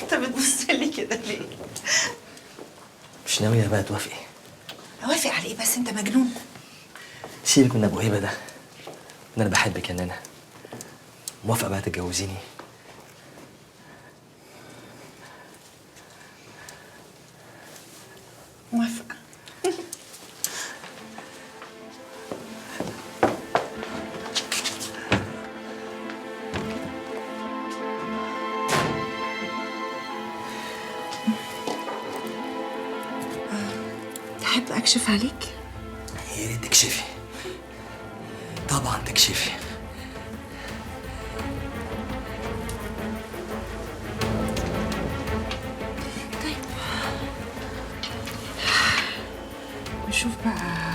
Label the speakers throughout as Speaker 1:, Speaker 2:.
Speaker 1: انت بتبص لي كده ليه؟
Speaker 2: مش ناوية بقى توافقي؟
Speaker 1: اوافق على ايه بس؟ انت مجنون.
Speaker 2: سيبك من ابو هيبه ده، انا بحبك يا نانا. موافقه بقى تتجوزيني؟
Speaker 1: موافقه. تحب اكشف عليك؟
Speaker 2: يا ريت تكشفي، طبعا تكشفي.
Speaker 1: طيب نشوف بقى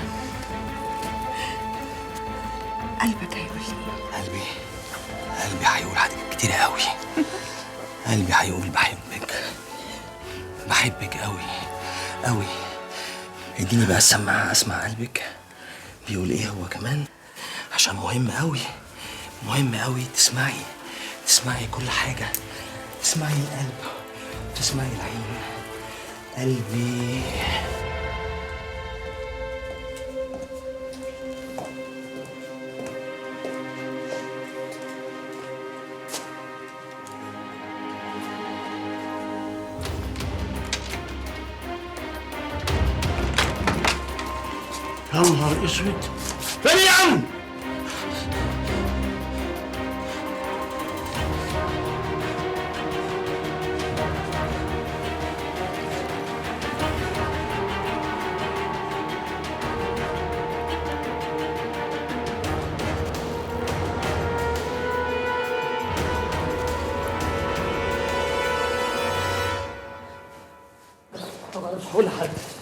Speaker 1: قلبك هيقول لي.
Speaker 2: قلبي هيقول حاجات كتيرة قوي. قلبي هيقول بحبك قوي قوي. اديني بقى السماعة اسمع قلبك بيقول ايه هو كمان، عشان مهم قوي تسمعي كل حاجة، تسمعي القلب، تسمعي العين. قلبي
Speaker 3: يا نهار اسود، فين يا عم؟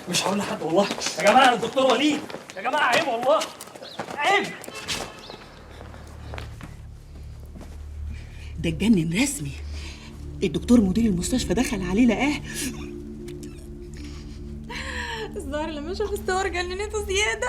Speaker 4: مش هقول لحد والله. يا جماعه انا الدكتور وليد، يا جماعه عيب والله، عيب.
Speaker 5: ده اتجنن رسمي. الدكتور مدير المستشفى دخل عليه لقاه.
Speaker 6: الظاهر لما شاف الصور جننته زياده.